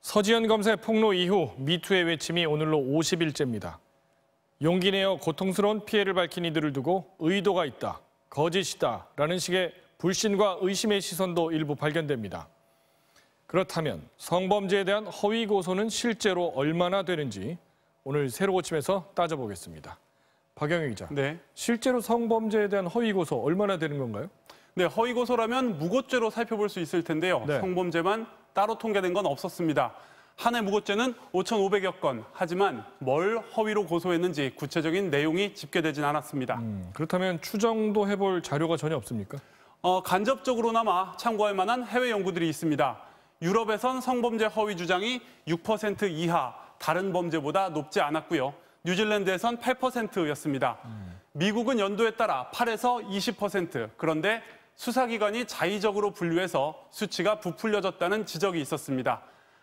서지현 검사의 폭로 이후 미투의 외침이 오늘로 50일째입니다. 용기 내어 고통스러운 피해를 밝힌 이들을 두고 의도가 있다, 거짓이다라는 식의 불신과 의심의 시선도 일부 발견됩니다. 그렇다면 성범죄에 대한 허위 고소는 실제로 얼마나 되는지 오늘 새로 고침에서 따져보겠습니다. 박영희 기자, 네. 실제로 성범죄에 대한 허위 고소 얼마나 되는 건가요? 네, 허위 고소라면 무고죄로 살펴볼 수 있을 텐데요. 네. 성범죄만 따로 통계된 건 없었습니다. 한 해 무고죄는 5,500여 건. 하지만 뭘 허위로 고소했는지 구체적인 내용이 집계되진 않았습니다. 그렇다면 추정도 해볼 자료가 전혀 없습니까? 간접적으로나마 참고할 만한 해외 연구들이 있습니다. 유럽에선 성범죄 허위 주장이 6% 이하, 다른 범죄보다 높지 않았고요. 뉴질랜드에선 8%였습니다. 미국은 연도에 따라 8에서 20%, 그런데 수사기관이 자의적으로 분류해서 수치가 부풀려졌다는 지적이 있었습니다.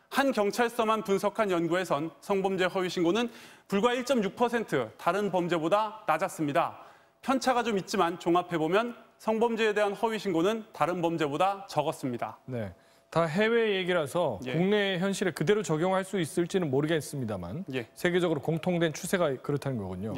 한 경찰서만 분석한 연구에선 성범죄 허위 신고는 불과 1.6%, 다른 범죄보다 낮았습니다. 편차가 좀 있지만 종합해보면 성범죄에 대한 허위 신고는 다른 범죄보다 적었습니다. 네, 다 해외 얘기라서 국내 현실에 그대로 적용할 수 있을지는 모르겠습니다만 세계적으로 공통된 추세가 그렇다는 거군요.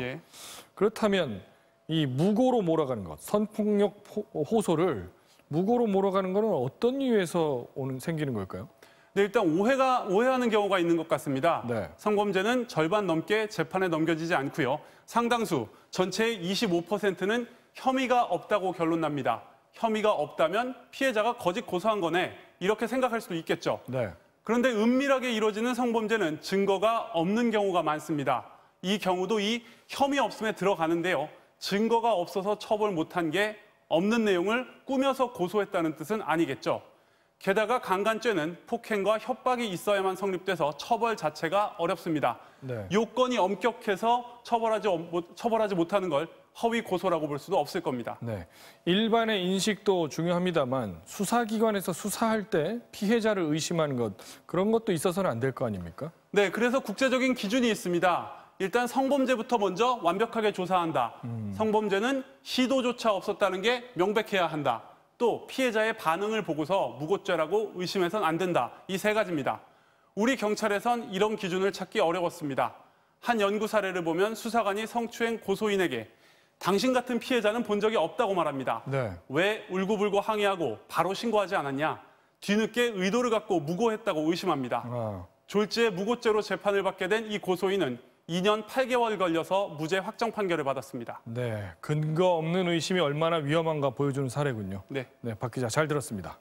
그렇다면 이 무고로 몰아가는 것, 성폭력 호소를 무고로 몰아가는 것은 어떤 이유에서 생기는 걸까요? 네, 일단 오해하는 경우가 있는 것 같습니다. 네. 성범죄는 절반 넘게 재판에 넘겨지지 않고요. 상당수, 전체의 25%는 혐의가 없다고 결론납니다. 혐의가 없다면 피해자가 거짓 고소한 거네, 이렇게 생각할 수도 있겠죠. 네. 그런데 은밀하게 이루어지는 성범죄는 증거가 없는 경우가 많습니다. 이 경우도 이 혐의 없음에 들어가는데요. 증거가 없어서 처벌 못한 게 없는 내용을 꾸며서 고소했다는 뜻은 아니겠죠. 게다가 강간죄는 폭행과 협박이 있어야만 성립돼서 처벌 자체가 어렵습니다. 네. 요건이 엄격해서 처벌하지 못하는 걸 허위 고소라고 볼 수도 없을 겁니다. 네, 일반의 인식도 중요합니다만 수사기관에서 수사할 때 피해자를 의심하는 것, 그런 것도 있어서는 안 될 거 아닙니까? 네, 그래서 국제적인 기준이 있습니다. 일단 성범죄부터 먼저 완벽하게 조사한다. 성범죄는 시도조차 없었다는 게 명백해야 한다. 또 피해자의 반응을 보고서 무고죄라고 의심해서는 안 된다. 이 세 가지입니다. 우리 경찰에선 이런 기준을 찾기 어려웠습니다. 한 연구 사례를 보면 수사관이 성추행 고소인에게 당신 같은 피해자는 본 적이 없다고 말합니다. 네. 왜 울고불고 항의하고 바로 신고하지 않았냐? 뒤늦게 의도를 갖고 무고했다고 의심합니다. 졸지에 무고죄로 재판을 받게 된 이 고소인은 2년 8개월 걸려서 무죄 확정 판결을 받았습니다. 네, 근거 없는 의심이 얼마나 위험한가 보여주는 사례군요. 네, 박 기자 잘 들었습니다.